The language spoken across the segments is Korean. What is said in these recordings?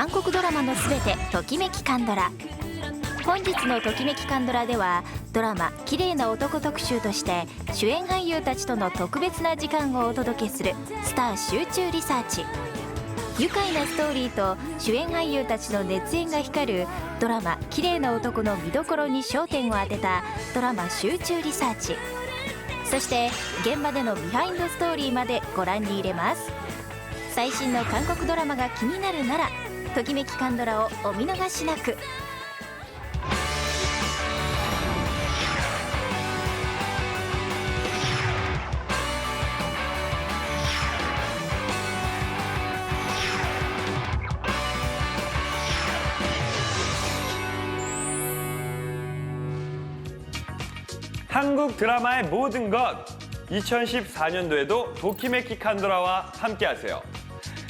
韓国ドラマのすべてときめきカンドラ。本日のときめきカンドラではドラマ綺麗な男特集として主演俳優たちとの特別な時間をお届けするスター集中リサーチ。愉快なストーリーと主演俳優たちの熱演が光るドラマ綺麗な男の見どころに焦点を当てたドラマ集中リサーチ。そして現場でのビハインドストーリーまでご覧に入れます。最新の韓国ドラマが気になるならときめきカンドラをお見逃しなく。한국 드라마의 모든 것 2014년도에도 도키메키 칸도라와 함께하세요.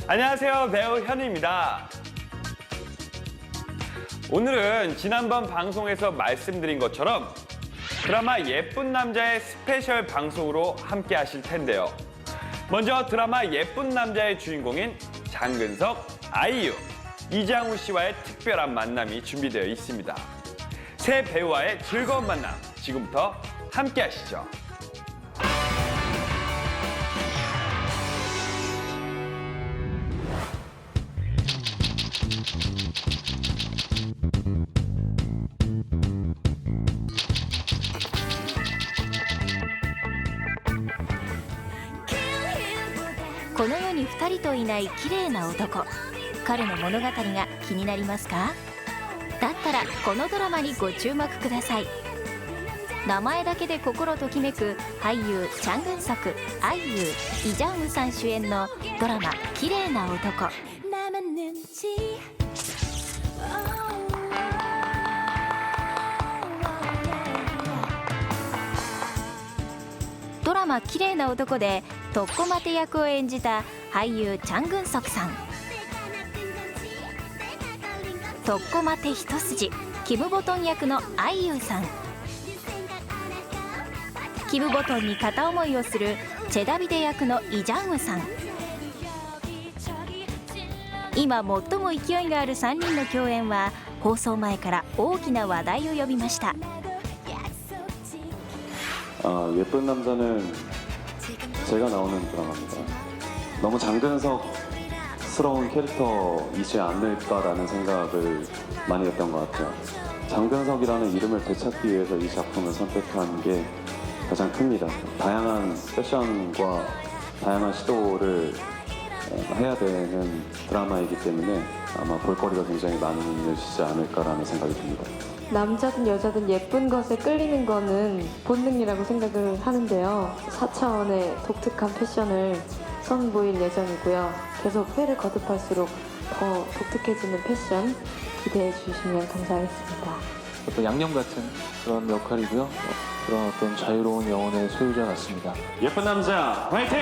안녕하세요, 배우 현우입니다. 오늘은 지난번 방송에서 말씀드린 것처럼 드라마 예쁜 남자의 스페셜 방송으로 함께하실 텐데요. 먼저 드라마 예쁜 남자의 주인공인 장근석, 아이유, 이장우 씨와의 특별한 만남이 준비되어 있습니다. 새 배우와의 즐거운 만남 지금부터 함께 하시죠.この世に2人といない綺麗な男。彼の物語が気になりますか？だったらこのドラマにご注目ください。名前だけで心ときめく俳優チャン・グンソク、アイユー、イ・ジャンウさん主演のドラマ「綺麗な男」。ドラマ「綺麗な男」でトッコマテ役を演じた俳優チャン・グンソクさん。トッコマテ一筋キム・ボトン役のアイユーさん。キム・ボトンに片思いをするチェダビデ役のイ・ジャンウさん。今最も勢いがある3人の共演は放送前から大きな話題を呼びました。 예쁜 남자는 제가 나오는 드라마입니다. 너무 장근석스러운 캐릭터이지 않을까라는 생각을 많이 했던 것 같아요. 장근석이라는 이름을 되찾기 위해서 이 작품을 선택한 게 가장 큽니다. 다양한 패션과 다양한 시도를 해야 되는 드라마이기 때문에 아마 볼거리가 굉장히 많으시지 않을까라는 생각이 듭니다. 남자든 여자든 예쁜 것에 끌리는 거는 본능이라고 생각을 하는데요. 4차원의 독특한 패션을 선보일 예정이고요. 계속 회를 거듭할수록 더 독특해지는 패션 기대해 주시면 감사하겠습니다. 어떤 양념 같은 그런 역할이고요. 그런 어떤 자유로운 영혼의 소유자 같습니다. 예쁜 남자 화이팅!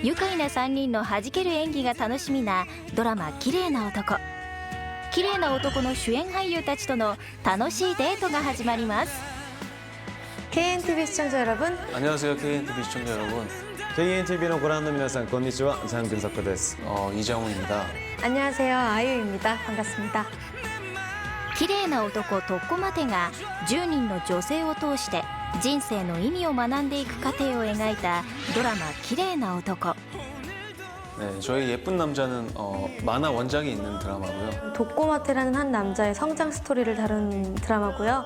愉快な3人の弾ける演技が楽しみなドラマ「綺麗な男」。綺麗な男の主演俳優たちとの楽しいデートが始まります。 KNTV 시청자 여러분, 안녕하세요, KNTV 시청자 여러분. KNTV를ご覧の皆さん、こんにちは。ジャン・グンソクです。 이장우입니다. 안녕하세요, 아이유입니다. 반갑습니다. 綺麗な男トッコマテが10人の女性を通して人生の意味を学んでいく過程を描いたドラマ「綺麗な男」。 네, 저희 예쁜 남자는 만화 원작이 있는 드라마고요. 독고마테라는 한 남자의 성장 스토리를 다룬 드라마고요.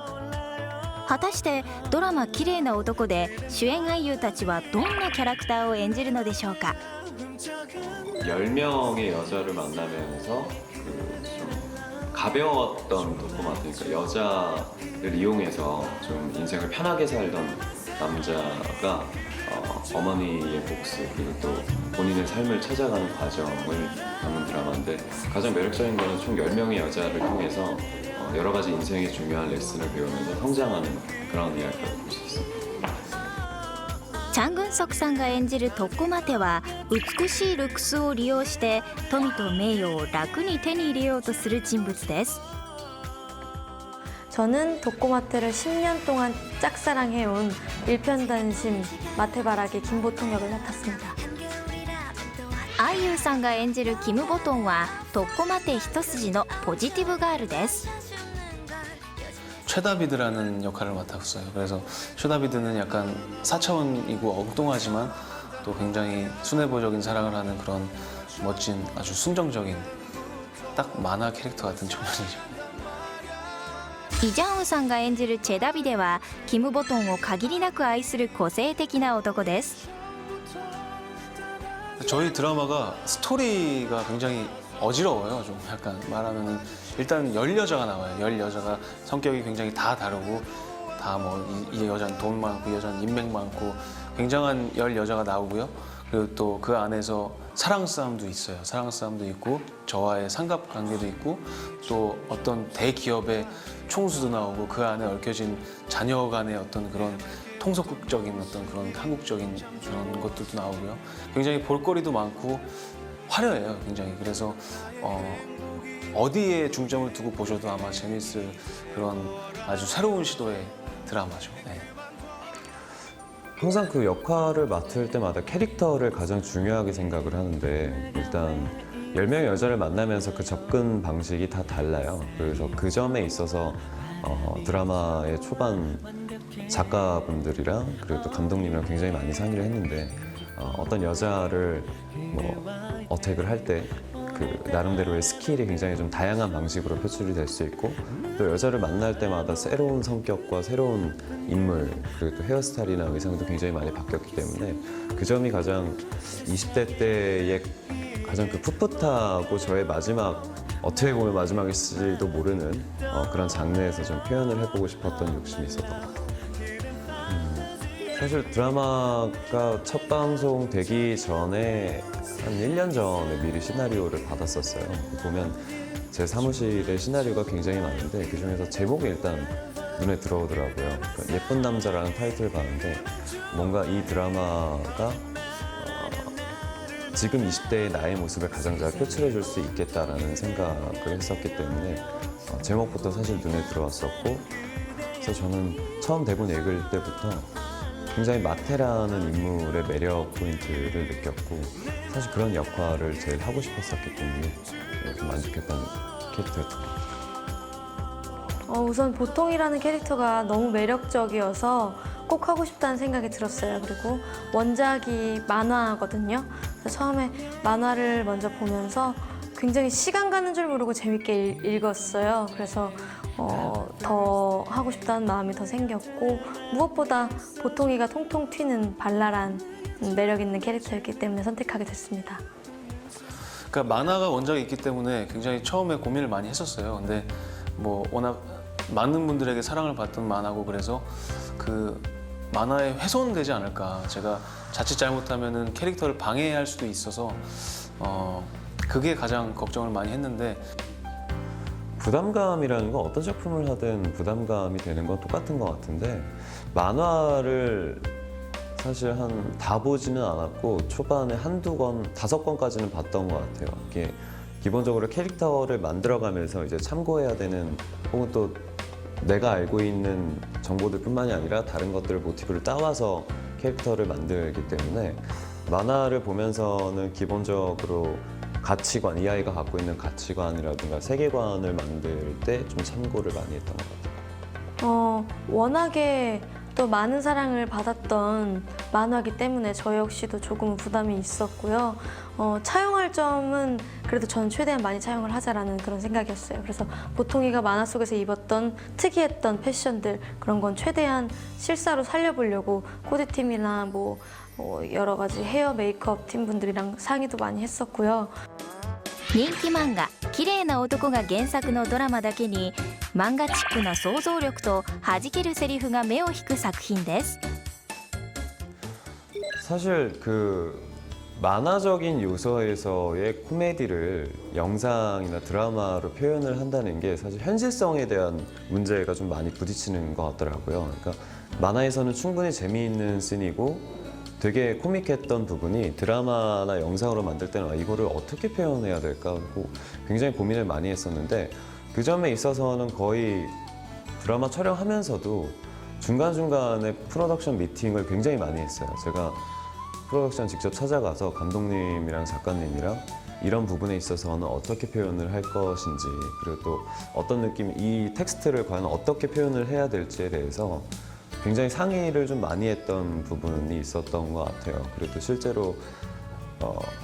果たしてドラマ「綺麗な男」で主演俳優たちはどんなキャラクターを演じるのでしょうか。 10명의 여자를 만나면서 좀 가벼웠던 도코마테, 그러니까 여자를 이용해서 좀 인생을 편하게 살던 남자가 어머니의 복수 그리고 또 본인의 삶을 찾아가는 과정을 담은 드라마인데 가장 매력적인 거는 총 10명의 여자를 통해서 여러 가지 인생의 중요한 레슨을 배우면서 성장하는 그런 이야기라고 볼 수 있습니다. チャン・グンソクさんが演じるトッコマテは美しいルックスを利用して富と名誉を楽に手に入れようとする人物です。 저는 도꼬마테를 10년 동안 짝사랑해온 일편단심 마테바락의 김보통 역을 맡았습니다. アイユーさんが演じるキム・ボトンは特攻マテ一筋のポジティブガールです。 최다비드라는 역할을 맡았어요. 그래서 최다비드는 약간 4차원이고 엉뚱하지만 또 굉장히 순애보적인 사랑을 하는 그런 멋진 아주 순정적인 딱 만화 캐릭터 같은 청년이죠. イ・ジャンウさんが演じるチェダビデはキム・ボトンを限りなく愛する個性的な男です。 저희 드라마가 스토리가 굉장히 어지러워요. 좀 약간 말하면은 일단 열 여자가 나와요. 열 여자가 성격이 굉장히 다 다르고 다 뭐 이 여자는 돈 많고 이 여자는 인맥 많고 굉장한 열 여자가 나오고요. 그리고 또 그 안에서 사랑 싸움도 있어요. 사랑 싸움도 있고 저와의 삼각관계도 있고 또 어떤 대기업의 총수도 나오고 그 안에 얽혀진 자녀 간의 어떤 그런 통속적인 어떤 그런 한국적인 그런 것들도 나오고요. 굉장히 볼거리도 많고 화려해요, 굉장히. 그래서 어디에 중점을 두고 보셔도 아마 재밌을 그런 아주 새로운 시도의 드라마죠. 네. 항상 그 역할을 맡을 때마다 캐릭터를 가장 중요하게 생각을 하는데 일단 10명의 여자를 만나면서 그 접근 방식이 다 달라요. 그래서 그 점에 있어서 드라마의 초반 작가분들이랑 그리고 또 감독님이랑 굉장히 많이 상의를 했는데 어떤 여자를 뭐 어택을 할 때 그 나름대로의 스킬이 굉장히 좀 다양한 방식으로 표출이 될 수 있고 또 여자를 만날 때마다 새로운 성격과 새로운 인물 그리고 또 헤어스타일이나 의상도 굉장히 많이 바뀌었기 때문에 그 점이 가장 20대 때의 가장 그 풋풋하고 저의 마지막 어떻게 보면 마지막일지도 모르는 그런 장르에서 좀 표현을 해보고 싶었던 욕심이 있었던 것 같아요. 사실 드라마가 첫 방송 되기 전에 한 1년 전에 미리 시나리오를 받았었어요. 보면 제 사무실에 시나리오가 굉장히 많은데 그중에서 제목이 일단 눈에 들어오더라고요. 그러니까 예쁜 남자라는 타이틀을 봤는데 뭔가 이 드라마가 지금 20대의 나의 모습을 가장 잘 표출해 줄 수 있겠다라는 생각을 했었기 때문에 제목부터 사실 눈에 들어왔었고 그래서 저는 처음 대본 읽을 때부터 굉장히 마테라는 인물의 매력 포인트를 느꼈고 사실 그런 역할을 제일 하고 싶었었기 때문에 좀 만족했던 캐릭터였던 것 같아요. 우선 보통이라는 캐릭터가 너무 매력적이어서 꼭 하고 싶다는 생각이 들었어요. 그리고 원작이 만화거든요. 그래서 처음에 만화를 먼저 보면서 굉장히 시간 가는 줄 모르고 재밌게 읽었어요. 그래서 더 하고 싶다는 마음이 더 생겼고 무엇보다 보통이가 통통 튀는 발랄한 매력 있는 캐릭터였기 때문에 선택하게 됐습니다. 그러니까 만화가 원작이 있기 때문에 굉장히 처음에 고민을 많이 했었어요. 근데 뭐 워낙 많은 분들에게 사랑을 받던 만화고 그래서 그 만화에 훼손되지 않을까. 제가 자칫 잘못하면은 캐릭터를 방해할 수도 있어서 그게 가장 걱정을 많이 했는데 부담감이라는 건 어떤 작품을 하든 부담감이 되는 건 똑같은 것 같은데 만화를 사실 다 보지는 않았고 초반에 한두 권, 5권까지는 봤던 것 같아요. 이게 기본적으로 캐릭터를 만들어가면서 이제 참고해야 되는 혹은 또 내가 알고 있는 정보들뿐만이 아니라 다른 것들을 모티브를 따와서 캐릭터를 만들기 때문에 만화를 보면서는 기본적으로 가치관, 이 아이가 갖고 있는 가치관이라든가 세계관을 만들 때 좀 참고를 많이 했던 것 같아요. 워낙에 또 많은 사랑을 받았던 만화이기 때문에 저 역시도 조금 부담이 있었고요. 차용할 점은 그래도 저는 최대한 많이 차용을 하자라는 그런 생각이었어요. 그래서 보통이가 만화 속에서 입었던 특이했던 패션들 그런 건 최대한 실사로 살려보려고 코디팀이나 뭐 여러 가지 헤어 메이크업 팀분들이랑 상의도 많이 했었고요. 人気漫画「綺麗な男」が原作のドラマだけに漫画チックな想像力と弾けるセリフが目を引く作品です。 사실 그 만화적인 요소에서의 코미디를 영상이나 드라마로 표현을 한다는 게 사실 현실성에 대한 문제가 좀 많이 부딪히는 것 같더라고요. 그러니까 만화에서는 충분히 재미있는 씬이고 되게 코믹했던 부분이 드라마나 영상으로 만들 때는 이거를 어떻게 표현해야 될까 하고 굉장히 고민을 많이 했었는데 그 점에 있어서는 거의 드라마 촬영하면서도 중간중간에 프로덕션 미팅을 굉장히 많이 했어요. 제가 프로덕션 직접 찾아가서 감독님이랑 작가님이랑 이런 부분에 있어서는 어떻게 표현을 할 것인지, 그리고 또 어떤 느낌, 이 텍스트를 과연 어떻게 표현을 해야 될지에 대해서 굉장히 상의를 좀 많이 했던 부분이 있었던 것 같아요. 그리고 또 실제로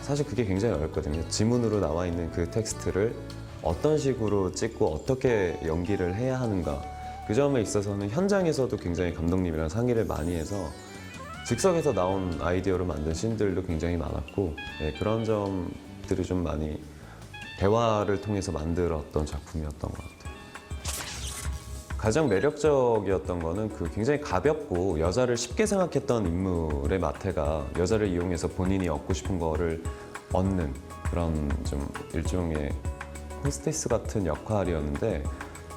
사실 그게 굉장히 어렵거든요. 지문으로 나와 있는 그 텍스트를 어떤 식으로 찍고 어떻게 연기를 해야 하는가, 그 점에 있어서는 현장에서도 굉장히 감독님이랑 상의를 많이 해서 즉석에서 나온 아이디어로 만든 씬들도 굉장히 많았고, 네, 그런 점들이 좀 많이 대화를 통해서 만들었던 작품이었던 것 같아요. 가장 매력적이었던 거는 그 굉장히 가볍고 여자를 쉽게 생각했던 인물의 마태가 여자를 이용해서 본인이 얻고 싶은 거를 얻는 그런 좀 일종의 호스테스 같은 역할이었는데,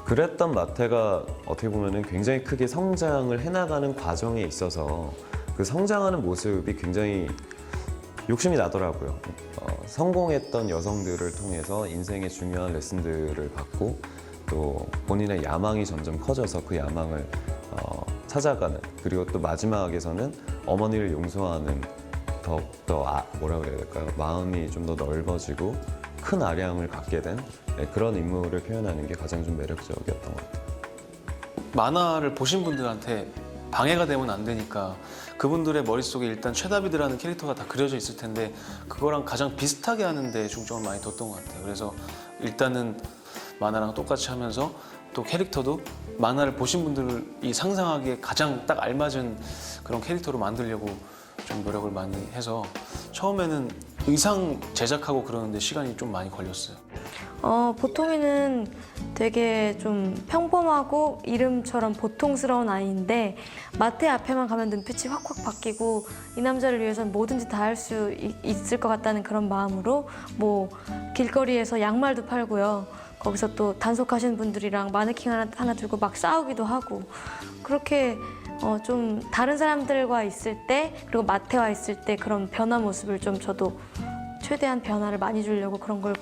그랬던 마태가 어떻게 보면은 굉장히 크게 성장을 해나가는 과정에 있어서 그 성장하는 모습이 굉장히 욕심이 나더라고요. 성공했던 여성들을 통해서 인생의 중요한 레슨들을 받고 또 본인의 야망이 점점 커져서 그 야망을 찾아가는, 그리고 또 마지막에서는 어머니를 용서하는 더욱더 뭐라 그래야 될까요? 마음이 좀 더 넓어지고 큰 아량을 갖게 된 그런 인물을 표현하는 게 가장 좀 매력적이었던 것 같아요. 만화를 보신 분들한테 방해가 되면 안 되니까 그분들의 머릿속에 일단 최다비드라는 캐릭터가 다 그려져 있을 텐데 그거랑 가장 비슷하게 하는데 중점을 많이 뒀던 것 같아요. 그래서 일단은 만화랑 똑같이 하면서 또 캐릭터도 만화를 보신 분들이 상상하기에 가장 딱 알맞은 그런 캐릭터로 만들려고 좀 노력을 많이 해서 처음에는 의상 제작하고 그러는데 시간이 좀 많이 걸렸어요. 보통이는 되게 좀 평범하고 이름처럼 보통스러운 아이인데 마태 앞에만 가면 눈빛이 확확 바뀌고 이 남자를 위해서는 뭐든지 다 할 수 있을 것 같다는 그런 마음으로 뭐 길거리에서 양말도 팔고요. 거기서 또 단속하시는 분들이랑 마네킹 하나 들고 막 싸우기도 하고 그렇게 좀 다른 사람들과 있을 때 그리고 마태와 있을 때 그런 변화 모습을 좀 저도 최대한 변화를 많이 주려고 그런 걸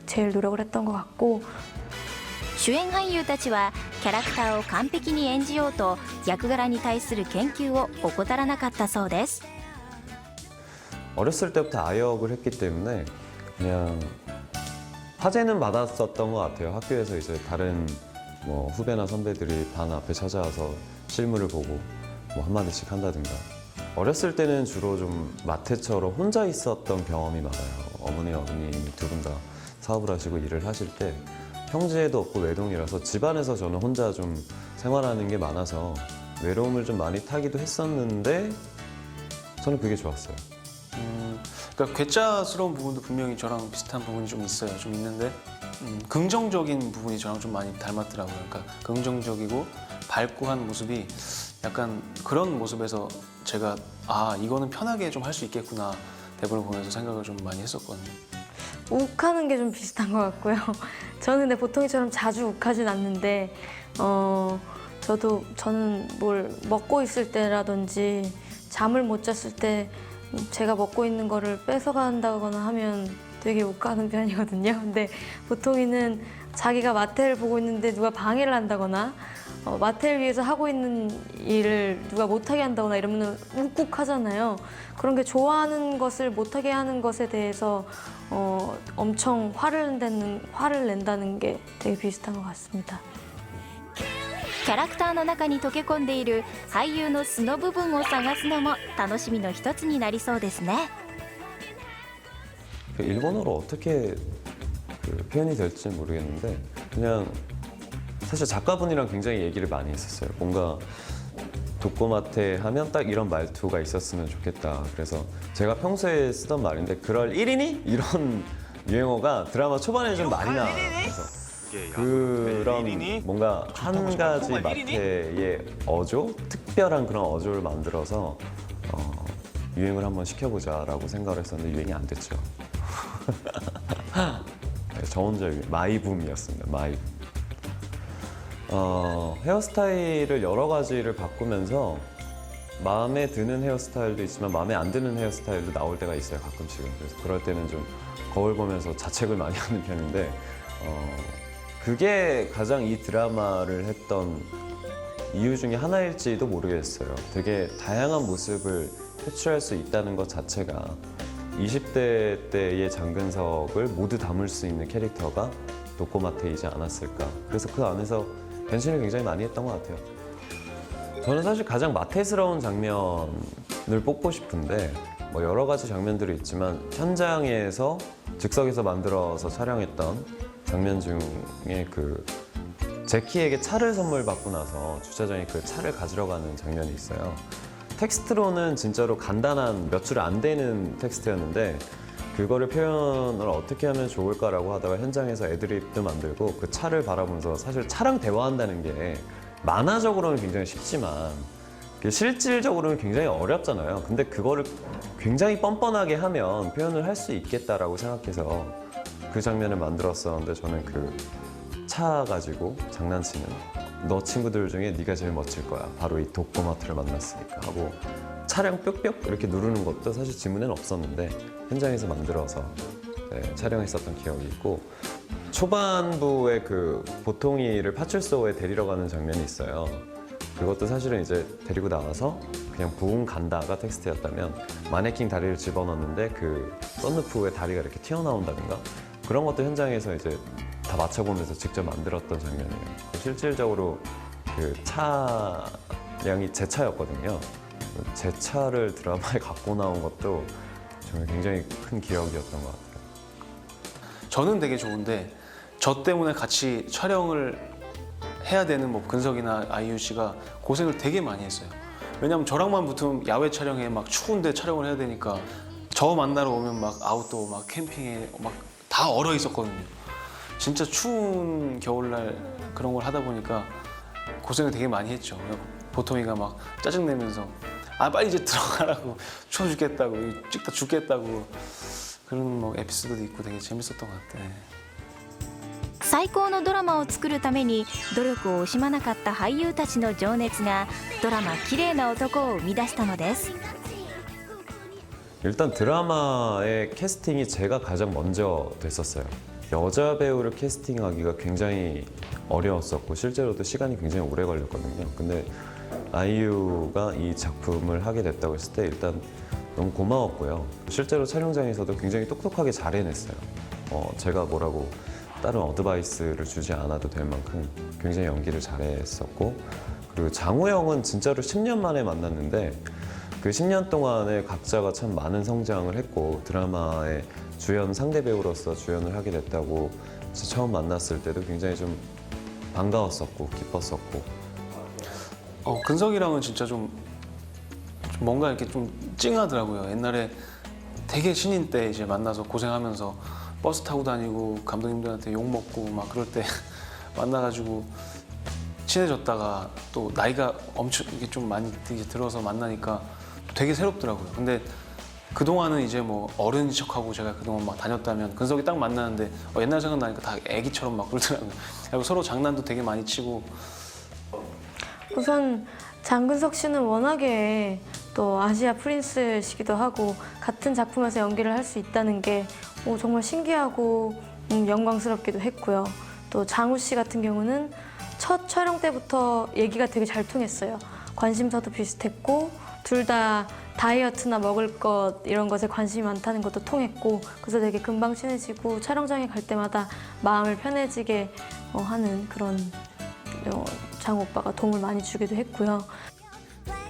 제일 노력을 했던 것 같고 主演俳優たちはキャラクターを完璧に演じようと役柄に対する研究を怠らなかったそうです。 어렸을 때부터 아역을 했기 때문에 그냥 화제는 받았었던 것 같아요. 학교에서 이제 다른 뭐 후배나 선배들이 반 앞에 찾아와서 실물을 보고 뭐 한마디씩 한다든가. 어렸을 때는 주로 좀 마태처럼 혼자 있었던 경험이 많아요. 어머니, 아버님이 두 분 다 사업을 하시고 일을 하실 때 형제도 없고 외동이라서 집안에서 저는 혼자 좀 생활하는 게 많아서 외로움을 좀 많이 타기도 했었는데 저는 그게 좋았어요. 그러니까 괴짜스러운 부분도 분명히 저랑 비슷한 부분이 좀 있어요. 좀 있는데 긍정적인 부분이 저랑 좀 많이 닮았더라고요. 그러니까 긍정적이고 밝고 한 모습이 약간 그런 모습에서 제가 이거는 편하게 좀 할 수 있겠구나 대본을 보면서 생각을 좀 많이 했었거든요. 욱하는 게 좀 비슷한 것 같고요. 저는 근데 보통이처럼 자주 욱하진 않는데 저는 뭘 먹고 있을 때라든지 잠을 못 잤을 때 제가 먹고 있는 거를 뺏어간다거나 하면 되게 욱하는 편이거든요. 근데 보통이는 자기가 마태를 보고 있는데 누가 방해를 한다거나 마태를 위해서 하고 있는 일을 누가 못하게 한다거나 이러면 욱욱하잖아요. 그런 게 좋아하는 것을 못하게 하는 것에 대해서 엄청 화를 낸다는 게 되게 비슷한 것 같습니다. キャラクターの中に溶け込んでいる俳優の素の部分を探すのも楽しみの一つになりそうですね。 일본어로 어떻게 표현이 될지 모르겠는데 그냥 사실 작가분이랑 굉장히 얘기를 많이 했었어요. 뭔가 독고마태 하면 딱 이런 말투가 있었으면 좋겠다. 그래서 제가 평소에 쓰던 말인데 그럴 일이니? 이런 유행어가 드라마 초반에 좀 많이 나와요. 그래서 그런 뭔가 한 가지 마태의 어조? 특별한 그런 어조를 만들어서 유행을 한번 시켜보자라고 생각을 했었는데 유행이 안 됐죠. 네, 저 혼자 마이붐이었습니다. 마이붐. 헤어스타일을 여러 가지를 바꾸면서 마음에 드는 헤어스타일도 있지만 마음에 안 드는 헤어스타일도 나올 때가 있어요. 가끔씩은. 그래서 그럴 때는 좀 거울 보면서 자책을 많이 하는 편인데 그게 가장 이 드라마를 했던 이유 중에 하나일지도 모르겠어요. 되게 다양한 모습을 표출할 수 있다는 것 자체가 20대 때의 장근석을 모두 담을 수 있는 캐릭터가 도꼬마테이지 않았을까. 그래서 그 안에서 변신을 굉장히 많이 했던 것 같아요. 저는 사실 가장 마태스러운 장면을 뽑고 싶은데 뭐 여러 가지 장면들이 있지만 현장에서 즉석에서 만들어서 촬영했던 장면 중에 그 제키에게 차를 선물 받고 나서 주차장에 그 차를 가지러 가는 장면이 있어요. 텍스트로는 진짜로 간단한 몇 줄 안 되는 텍스트였는데 그거를 표현을 어떻게 하면 좋을까라고 하다가 현장에서 애드립도 만들고 그 차를 바라보면서 사실 차랑 대화한다는 게 만화적으로는 굉장히 쉽지만 실질적으로는 굉장히 어렵잖아요. 근데 그거를 굉장히 뻔뻔하게 하면 표현을 할 수 있겠다라고 생각해서 그 장면을 만들었었는데 저는 그 차 가지고 장난치는 너 친구들 중에 네가 제일 멋질 거야. 바로 이 도꼬마트를 만났으니까 하고 차량 뾱뾱 이렇게 누르는 것도 사실 지문에는 없었는데 현장에서 만들어서 촬영했었던 기억이 있고 초반부에 그 보통이를 파출소에 데리러 가는 장면이 있어요. 그것도 사실은 이제 데리고 나가서 그냥 부흥 간다가 텍스트였다면 마네킹 다리를 집어넣는데 그 썬루프에 다리가 이렇게 튀어나온다든가 그런 것도 현장에서 이제 다 맞춰보면서 직접 만들었던 장면이에요. 실질적으로 그 차량이 제 차였거든요. 제 차를 드라마에 갖고 나온 것도 정말 굉장히 큰 기억이었던 것 같아요. 저는 되게 좋은데 저 때문에 같이 촬영을 해야 되는 뭐 근석이나 아이유 씨가 고생을 되게 많이 했어요. 왜냐면 저랑만 붙으면 야외 촬영에 막 추운데 촬영을 해야 되니까 저 만나러 오면 막 아웃도어 막 캠핑에 막 다 얼어 있었거든요. 진짜 추운 겨울날 그런 걸 하다 보니까 고생을 되게 많이 했죠. 보통이가 막 짜증내면서 아 빨리 이제 들어가라고 추워 죽겠다고 찍다 죽겠다고 그런 뭐 에피소드도 있고 되게 재밌었던 것 같아요. 最高のドラマを作るために努力を惜しまなかった俳優たちの情熱がドラマ「綺麗な男」を生み出したのです。 일단 드라마의 캐스팅이 제가 가장 먼저 됐었어요. 여자 배우를 캐스팅하기가 굉장히 어려웠었고 실제로도 시간이 굉장히 오래 걸렸거든요. 근데 아이유가 이 작품을 하게 됐다고 했을 때 일단 너무 고마웠고요. 실제로 촬영장에서도 굉장히 똑똑하게 잘 해냈어요. 제가 뭐라고 다른 어드바이스를 주지 않아도 될 만큼 굉장히 연기를 잘했었고 그리고 장우 형은 진짜로 10년 만에 만났는데 그 10년 동안에 각자가 참 많은 성장을 했고 드라마의 주연 상대 배우로서 주연을 하게 됐다고 처음 만났을 때도 굉장히 좀 반가웠었고 기뻤었고 근석이랑은 진짜 좀 뭔가 이렇게 좀 찡하더라고요. 옛날에 되게 신인 때 이제 만나서 고생하면서 버스 타고 다니고 감독님들한테 욕 먹고 막 그럴 때 만나가지고 친해졌다가 또 나이가 엄청 이게 좀 많이 이제 들어서 만나니까 되게 새롭더라고요. 근데 그동안은 이제 뭐 어른인 척하고 제가 그동안 막 다녔다면 근석이 딱 만나는데 옛날 생각나니까 다 애기처럼 막 그러더라고요. 그리고 서로 장난도 되게 많이 치고 우선 장근석 씨는 워낙에 또 아시아 프린스시기도 하고 같은 작품에서 연기를 할 수 있다는 게 정말 신기하고 영광스럽기도 했고요. 또 장우 씨 같은 경우는 첫 촬영 때부터 얘기가 되게 잘 통했어요. 관심사도 비슷했고 둘 다 다이어트나 먹을 것 이런 것에 관심이 많다는 것도 통했고 그래서 되게 금방 친해지고 촬영장에 갈 때마다 마음을 편해지게 하는 그런 장우 오빠가 도움을 많이 주기도 했고요.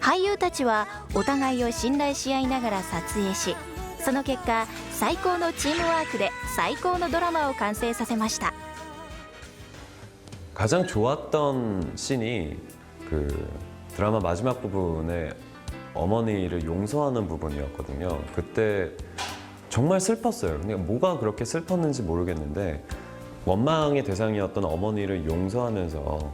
俳優たちはお互いを信頼し合いながら撮影しその結果最高のチームワークで最高のドラマを完成させました。 가장 좋았던 씬이 그 드라마 마지막 부분에 어머니를 용서하는 부분이었거든요. 그때 정말 슬펐어요. 그냥 뭐가 그렇게 슬펐는지 모르겠는데 원망의 대상이었던 어머니를 용서하면서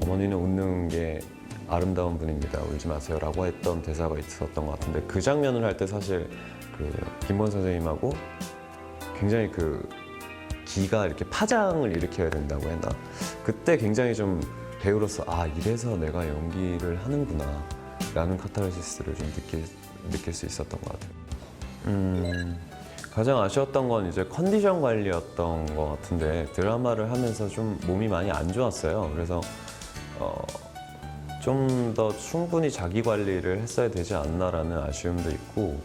어머니는 웃는 게 아름다운 분입니다. 울지 마세요라고 했던 대사가 있었던 것 같은데 그 장면을 할 때 사실 그 김본 선생님하고 굉장히 그 기가 이렇게 파장을 일으켜야 된다고 했나? 그때 굉장히 좀 배우로서 이래서 내가 연기를 하는구나 라는 카타르시스를 좀 느낄 수 있었던 것 같아요. 가장 아쉬웠던 건 이제 컨디션 관리였던 것 같은데 드라마를 하면서 좀 몸이 많이 안 좋았어요. 그래서 좀 더 충분히 자기 관리를 했어야 되지 않나라는 아쉬움도 있고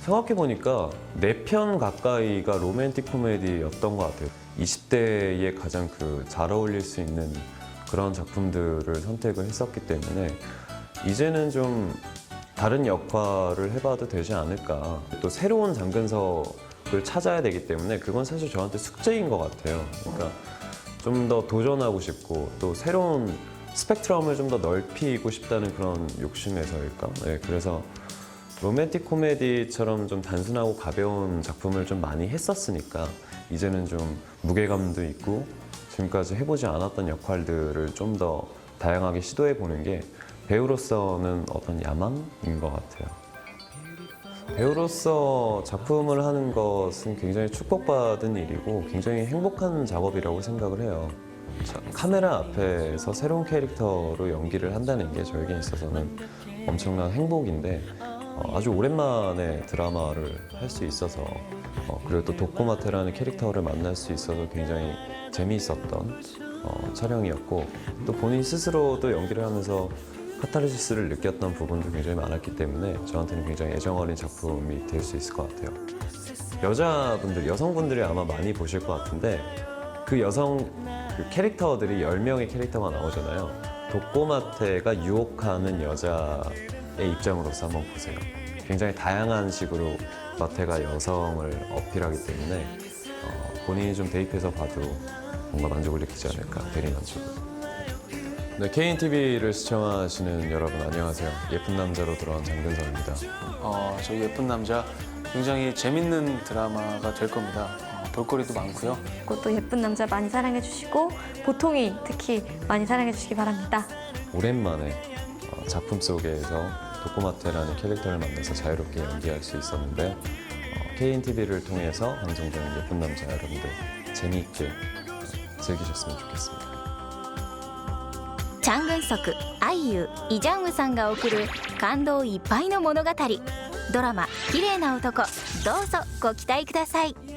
생각해보니까 4편 가까이가 로맨틱 코미디였던 것 같아요. 20대에 가장 잘 어울릴 수 있는 그런 작품들을 선택을 했었기 때문에 이제는 좀 다른 역할을 해봐도 되지 않을까. 또 새로운 장근석을 찾아야 되기 때문에 그건 사실 저한테 숙제인 것 같아요. 그러니까 좀 더 도전하고 싶고 또 새로운 스펙트럼을 좀 더 넓히고 싶다는 그런 욕심에서일까? 네, 그래서 로맨틱 코미디처럼 좀 단순하고 가벼운 작품을 좀 많이 했었으니까 이제는 좀 무게감도 있고 지금까지 해보지 않았던 역할들을 좀 더 다양하게 시도해 보는 게 배우로서는 어떤 야망인 것 같아요. 배우로서 작품을 하는 것은 굉장히 축복받은 일이고 굉장히 행복한 작업이라고 생각을 해요. 카메라 앞에서 새로운 캐릭터로 연기를 한다는 게 저에게 있어서는 엄청난 행복인데 아주 오랜만에 드라마를 할 수 있어서 그리고 또 도꼬마테라는 캐릭터를 만날 수 있어서 굉장히 재미있었던 촬영이었고 또 본인 스스로도 연기를 하면서 카타르시스를 느꼈던 부분도 굉장히 많았기 때문에 저한테는 굉장히 애정 어린 작품이 될 수 있을 것 같아요. 여성분들이 아마 많이 보실 것 같은데 그 캐릭터들이 10명의 캐릭터가 나오잖아요. 도꼬마테가 유혹하는 여자의 입장으로서 한번 보세요. 굉장히 다양한 식으로 마테가 여성을 어필하기 때문에 본인이 좀 대입해서 봐도 뭔가 만족을 느끼지 않을까, 대리만족을. 네, KNTV를 시청하시는 여러분 안녕하세요. 예쁜 남자로 돌아온 장근석입니다. 저희 예쁜 남자 굉장히 재밌는 드라마가 될 겁니다. 볼거리도 많고요. 또 예쁜 남자 많이 사랑해 주시고 보통이 특히 많이 사랑해 주시기 바랍니다. 오랜만에 작품 속에서 도꼬마테라는 캐릭터를 만나서 자유롭게 연기할 수 있었는데 KNTV를 통해서 방송되는 예쁜 남자 여러분들 재미있게 즐기셨으면 좋겠습니다. 장근석、愛優、イ・ジャンウさんが送る感動いっぱいの物語ドラマ「綺麗な男」どうぞご期待ください。